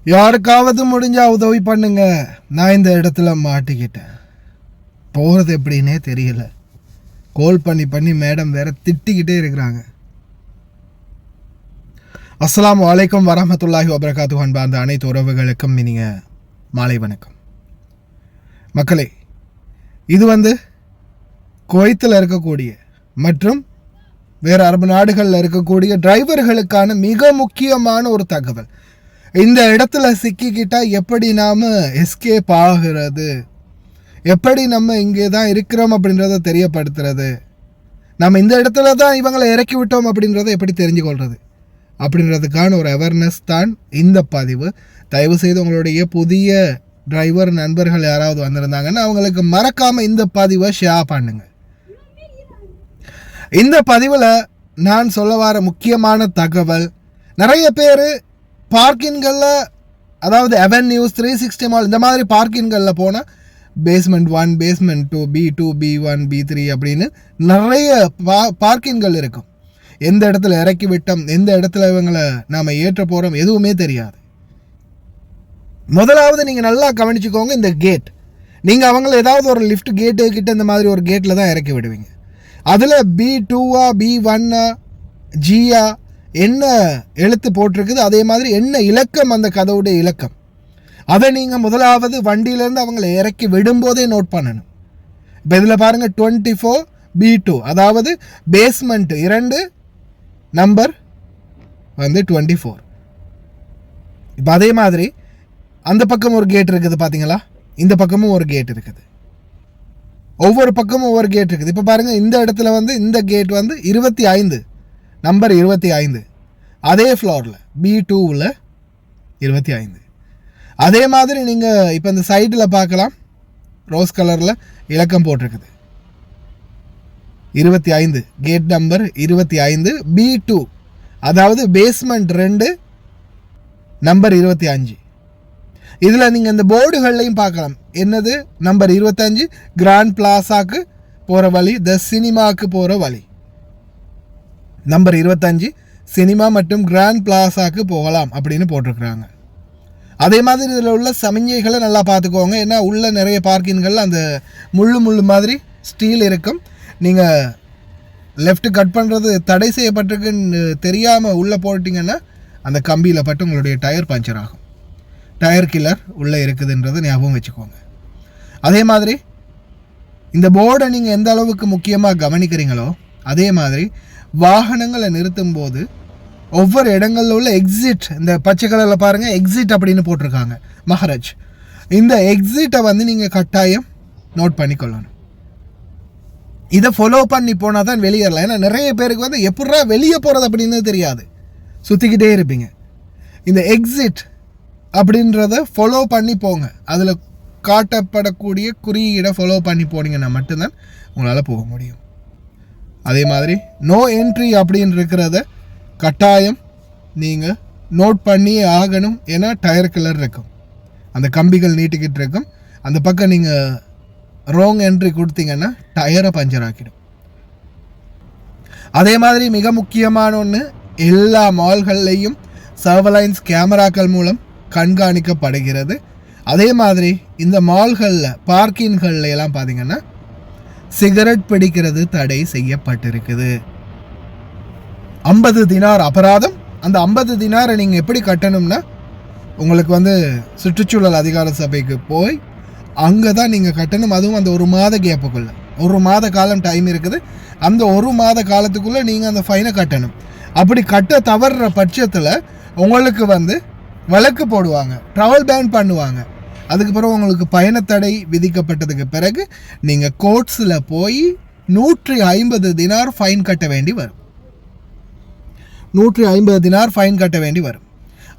யாருக்காவது முடிஞ்சா உதவி பண்ணுங்க, நான் இந்த இடத்துல மாட்டிக்கிட்டேன். போகிறது எப்படின்னே தெரியல. கால் பண்ணி பண்ணி மேடம் வேற திட்டிக்கிட்டே இருக்கிறாங்க. அஸ்ஸலாமு அலைக்கும் வரஹ்மத்துல்லாஹி வபரகாத்துஹு. அன்பார்ந்த அனைத்து உறவுகளுக்கும் இனிய மாலை வணக்கம். மக்களே, இது குவைத்தில் இருக்கக்கூடிய மற்றும் வேறு அரபு நாடுகளில் இருக்கக்கூடிய டிரைவர்களுக்கான மிக முக்கியமான ஒரு தகவல். இந்த இடத்துல சிக்கிக்கிட்டால் எப்படி நாம் எஸ்கேப் ஆகிறது, எப்படி நம்ம இங்கே தான் இருக்கிறோம் அப்படின்றத தெரியப்படுத்துறது, நம்ம இந்த இடத்துல தான் இவங்களை இறக்கி விட்டோம் அப்படின்றத எப்படி தெரிஞ்சுக்கொள்வது அப்படின்றதுக்கான ஒரு அவேர்னஸ் தான் இந்த பதிவு. தயவுசெய்து உங்களுடைய புதிய டிரைவர் நண்பர்கள் யாராவது வந்திருந்தாங்கன்னா அவங்களுக்கு மறக்காமல் இந்த பதிவை ஷேர் பண்ணுங்கள். இந்த பதிவில் நான் சொல்ல வர முக்கியமான தகவல், நிறைய பேர் பார்க்கின்களில், அதாவது அவென்யூஸ் 360 மால் இந்த மாதிரி பார்க்கின்களில் போனால் basement 1, basement 2, B2, B1, B3 அப்படின்னு நிறைய பார்க்கின்கள் இருக்கும். எந்த இடத்துல இறக்கி விட்டோம், எந்த இடத்துல இவங்களை நாம் ஏற்ற போகிறோம் எதுவுமே தெரியாது. முதலாவது நீங்கள் நல்லா கவனிச்சுக்கோங்க, இந்த கேட் நீங்கள் அவங்கள ஏதாவது ஒரு லிஃப்ட் கேட்டு கிட்ட இந்த மாதிரி ஒரு கேட்டில் தான் இறக்கி விடுவீங்க. அதில் B2ஆ B1ஆ Gயா என்ன எழுத்து போட்டிருக்குது, அதே மாதிரி என்ன இலக்கம் அந்த கதவுடைய இலக்கம், அதை நீங்கள் முதலாவது வண்டியிலேருந்து அவங்கள இறக்கி விடும்போதே நோட் பண்ணணும். இப்போ இதில் பாருங்கள் 24 B2, அதாவது பேஸ்மெண்ட் 2 நம்பர் 24. இப்போ அதே மாதிரி அந்த பக்கம் ஒரு கேட் இருக்குது பார்த்தீங்களா, இந்த பக்கமும் ஒரு கேட் இருக்குது, ஒவ்வொரு பக்கமும் ஒவ்வொரு கேட் இருக்குது. இப்போ பாருங்கள், இந்த இடத்துல இந்த கேட் 25 நம்பர் 25, அதே ஃப்ளோரில் B2வில் 25. அதே மாதிரி நீங்கள் இப்போ இந்த சைடில் பார்க்கலாம், ரோஸ் கலரில் இலக்கம் போட்டிருக்குது 25, கேட் நம்பர் 25 B2, அதாவது பேஸ்மெண்ட் 2 நம்பர் 25. இதில் நீங்கள் இந்த போர்டுகள்லையும் பார்க்கலாம், என்னது நம்பர் 25 கிராண்ட் பிளாசாக்கு போகிற வழி, த சினிமாவுக்கு போகிற வழி. நம்பர் 25 சினிமா மற்றும் கிராண்ட் பிளாசாக்கு போகலாம் அப்படின்னு போட்டிருக்கிறாங்க. அதே மாதிரி இதில் உள்ள சமிஞ்சைகளை நல்லா பார்த்துக்கோங்க, ஏன்னா உள்ள நிறைய பார்க்கின்கள் அந்த முள்ளு மாதிரி ஸ்டீல் இருக்கும். நீங்கள் லெஃப்ட் கட் பண்ணுறது தடை செய்யப்பட்டிருக்குன்னு தெரியாமல் உள்ளே போட்டிங்கன்னா அந்த கம்பியில் பட்டு உங்களுடைய டயர் பஞ்சர் ஆகும். டயர் கில்லர் உள்ளே இருக்குதுன்றது ஞாபகம் வச்சுக்கோங்க. அதே மாதிரி இந்த போர்டை நீங்கள் எந்த அளவுக்கு முக்கியமாக கவனிக்கிறீங்களோ அதே மாதிரி வாகனங்களை நிறுத்தும் போது ஒவ்வொரு இடங்களில் உள்ள எக்ஸிட், இந்த பச்சை கலரில் பாருங்கள் எக்ஸிட் அப்படின்னு போட்டிருக்காங்க, மஹரஜ். இந்த எக்ஸிட்டை நீங்கள் கட்டாயம் நோட் பண்ணிக்கொள்ளணும். இதை ஃபாலோ பண்ணி போனால் தான் வெளியேறலாம். ஏன்னா நிறைய பேருக்கு எப்படா வெளியே போகிறது அப்படின்னு தெரியாது, சுற்றிக்கிட்டே இருப்பீங்க. இந்த எக்ஸிட் அப்படின்றத ஃபாலோ பண்ணி போங்க, அதில் காட்டப்படக்கூடிய குறியீடை ஃபாலோ பண்ணி போனீங்கன்னா மட்டும்தான் உங்களால் போக முடியும். அதே மாதிரி நோ என்ட்ரி அப்படின்னு இருக்கிறத கட்டாயம் நீங்கள் நோட் பண்ணியே ஆகணும். ஏன்னா டயர் கில்லர் இருக்கும், அந்த கம்பிகள் நீட்டிக்கிட்டு இருக்கும், அந்த பக்கம் நீங்கள் ராங் என்ட்ரி கொடுத்தீங்கன்னா டயரை பஞ்சர் ஆக்கிடும். அதே மாதிரி மிக முக்கியமான ஒன்று, எல்லா மால்கள்லேயும் சர்வலைன்ஸ் கேமராக்கள் மூலம் கண்காணிக்கப்படுகிறது. அதே மாதிரி இந்த மால்களில் பார்க்கின்களில் எல்லாம் பார்த்தீங்கன்னா சிகரெட் பிடிக்கிறது தடை செய்யப்பட்டிருக்குது. 50 தினார் அபராதம். அந்த 50 தினாரை நீங்கள் எப்படி கட்டணும்னா, உங்களுக்கு சுற்றுச்சூழல் அதிகார சபைக்கு போய் அங்கே தான் நீங்கள் கட்டணும். அதுவும் அந்த 1 மாத கேப்புக்குள்ளே, 1 மாத காலம் டைம் இருக்குது. அந்த 1 மாத காலத்துக்குள்ளே நீங்கள் அந்த ஃபைனை கட்டணும். அப்படி கட்ட தவறுற பட்சத்தில் உங்களுக்கு வழக்கு போடுவாங்க, ட்ராவல் பேன் பண்ணுவாங்க. அதுக்கு பிறகு உங்களுக்கு பயணத்தடை விதிக்கப்பட்டதுக்கு பிறகு நீங்கள் கோர்ட்ஸில் போய் 150 தினார் ஃபைன் கட்ட வேண்டி வரும். 150 தினார் ஃபைன் கட்ட வேண்டி வரும்.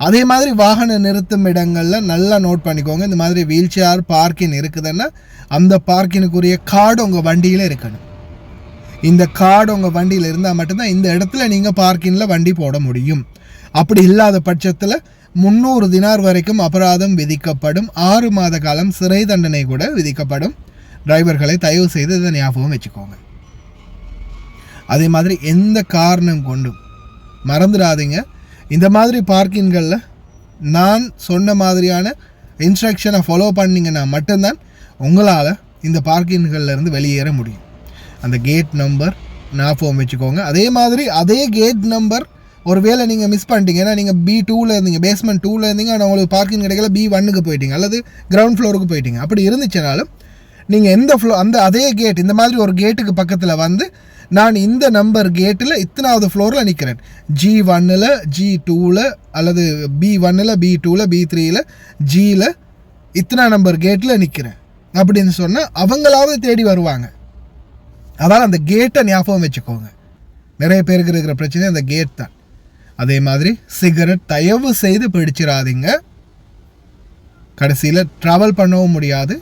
அதே மாதிரி வாகன நிறுத்தும் இடங்களில் நல்லா நோட் பண்ணிக்கோங்க, இந்த மாதிரி வீல் சேர் பார்க்கிங் இருக்குதுன்னா அந்த பார்க்கினுக்குரிய கார்டு உங்கள் வண்டியில் இருக்கணும். இந்த கார்டு உங்கள் வண்டியில் இருந்தால் மட்டும்தான் இந்த இடத்துல நீங்கள் பார்க்கிங்கில் வண்டி போட முடியும். அப்படி இல்லாத பட்சத்தில் 300 தினார் வரைக்கும் அபராதம் விதிக்கப்படும். 6 மாத காலம் சிறை தண்டனை கூட விதிக்கப்படும். டிரைவர்களை தயவு செய்து இதை ஞாபகம் வச்சுக்கோங்க. அதே மாதிரி எந்த காரணம் கொண்டும் மறந்துடாதீங்க, இந்த மாதிரி பார்க்கிங்களில் நான் சொன்ன மாதிரியான இன்ஸ்ட்ரக்ஷனை ஃபாலோ பண்ணிங்கன்னா மட்டும்தான் உங்களால் இந்த பார்க்கிங்கள்லேருந்து வெளியேற முடியும். அந்த கேட் நம்பர் ஞாபகம் வச்சுக்கோங்க. அதே மாதிரி அதே கேட் நம்பர் ஒரு வேளை நீங்கள் மிஸ் பண்ணிட்டீங்க, ஏன்னா நீங்கள் B2 இருந்தீங்க, பேஸ்மெண்ட் 2 இருந்தீங்க, ஆனால் உங்களுக்கு பார்க்கிங் கிடைக்கல, B1 போயிட்டீங்க அல்லது கிரவுண்ட் ஃப்ளோருக்கு போயிட்டீங்க. அப்படி இருந்துச்சுனாலும் நீங்கள் எந்த அதே கேட் இந்த மாதிரி ஒரு கேட்டுக்கு பக்கத்தில் வந்து நான் இந்த நம்பர் கேட்டில் இத்தனாவது ஃப்ளோரில் நிற்கிறேன், G1, G2 அல்லது B1, B2, B3, Gயில் இத்தனை நம்பர் கேட்டில் நிற்கிறேன் அப்படின்னு சொன்னால் அவங்களாவது தேடி வருவாங்க. அதனால் அந்த கேட்டை ஞாபகம் வச்சுக்கோங்க. நிறைய பேருக்கு இருக்கிற பிரச்சனை அந்த கேட் தான். அதே மாதிரி சிகரெட் தயவு செய்து பிடிச்சிடாதீங்க. கடைசியில் ட்ராவல் பண்ணவும் முடியாது,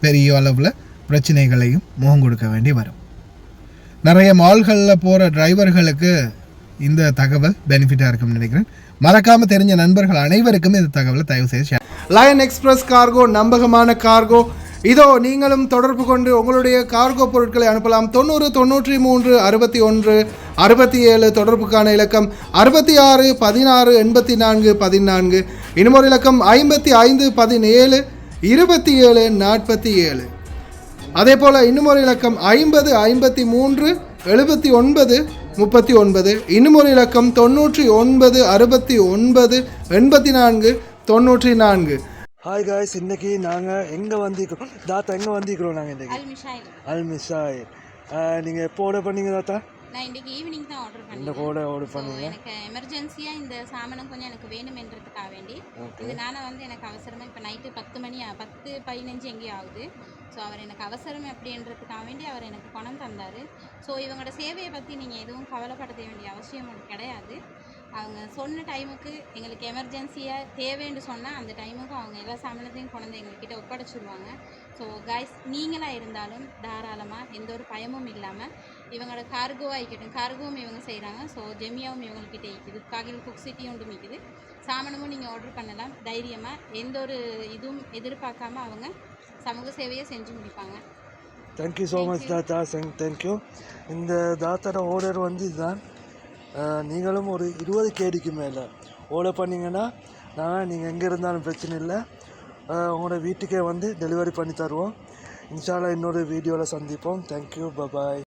பெரிய அளவில் பிரச்சனைகளையும் முகம் கொடுக்க வேண்டி வரும். நிறைய மால்களில் போகிற டிரைவர்களுக்கு இந்த தகவல் பெனிஃபிட்டாக இருக்கும்னு நினைக்கிறேன். மறக்காமல் தெரிஞ்ச நண்பர்கள் அனைவருக்கும் இந்த தகவலை தயவு செய்து ஷேர். லயன் எக்ஸ்பிரஸ் கார்கோ நம்பகமான கார்கோ. இதோ நீங்களும் தொடர்பு கொண்டு உங்களுடைய கார்கோ பொருட்களை அனுப்பலாம். 90 93 61 67 தொடர்புக்கான இலக்கம் 66 16 84 14. இன்னும் ஒரு இலக்கம் 55 17 27 47. அதே போல் இன்னும் ஒரு இலக்கம் 50 53 79 39. இன்னும் ஒரு இலக்கம் 99 69 84 94. ஹாய் காய்ஸ், இன்றைக்கி நாங்கள் எங்கே வந்திருக்கிறோம் தாத்தா? எங்கே வந்திருக்கிறோம் நாங்கள் இன்றைக்கி? அல்மிஷாயில். நீங்கள் எப்போ ஆர்டர் பண்ணீங்க தாத்தா? நான் இன்றைக்கி ஈவினிங் தான் ஆர்டர் பண்ணேன். இந்த கூட ஆர்டர் பண்ணீங்க? எனக்கு எமர்ஜென்சியாக இந்த சாமானம் கொஞ்சம் எனக்கு வேணுமென்றதுக்காக வேண்டி இதனால் வந்து எனக்கு அவசரமாக இப்போ நைட்டு 10 மணி 10-15 எங்கேயும் ஆகுது. ஸோ அவர் எனக்கு அவசரம் அப்படின்றதுக்காக வேண்டி அவர் எனக்கு பணம் தந்தார். ஸோ இவங்களோட சேவையை பற்றி நீங்கள் எதுவும் கவலைப்பட வேண்டிய அவசியம் கிடையாது. அவங்க சொன்ன டைமுக்கு எங்களுக்கு எமர்ஜென்சியாக தேவைன்னு சொன்னால் அந்த டைமுக்கு அவங்க எல்லா சாமானத்தையும் கொண்டு வந்து எங்கள்கிட்ட ஒப்படைச்சிடுவாங்க. ஸோ கைஸ், நீங்களாக இருந்தாலும் தாராளமாக எந்த ஒரு பயமும் இல்லாமல் இவங்களோட கார்கோவாக இருக்கட்டும், கார்கோவும் இவங்க செய்கிறாங்க. ஸோ ஜெமியாவும் இவங்கள்கிட்ட இருக்குது, காகில் குக் சிட்டி ஒன்றும் இருக்குது. சாமானமும் நீங்கள் ஆர்டர் பண்ணலாம் தைரியமாக, எந்த ஒரு இதுவும் எதிர்பார்க்காம அவங்க சமூக சேவையை செஞ்சு முடிப்பாங்க. தேங்க்யூ ஸோ மச் தாத்தா. தேங்க்யூ. இந்த தாத்தாவோட ஆர்டர் வந்து இதுதான். நீங்களும் ஒரு 20 கேடிக்கு மேலே ஆர்டர் பண்ணிங்கன்னா நீங்கள் எங்கே இருந்தாலும் பிரச்சனை இல்லை, உங்களோட வீட்டுக்கே வந்து டெலிவரி பண்ணி தருவோம். இன்ஷா அல்லாஹ் இன்னொரு வீடியோவில் சந்திப்போம். தேங்க்யூ, பாய்.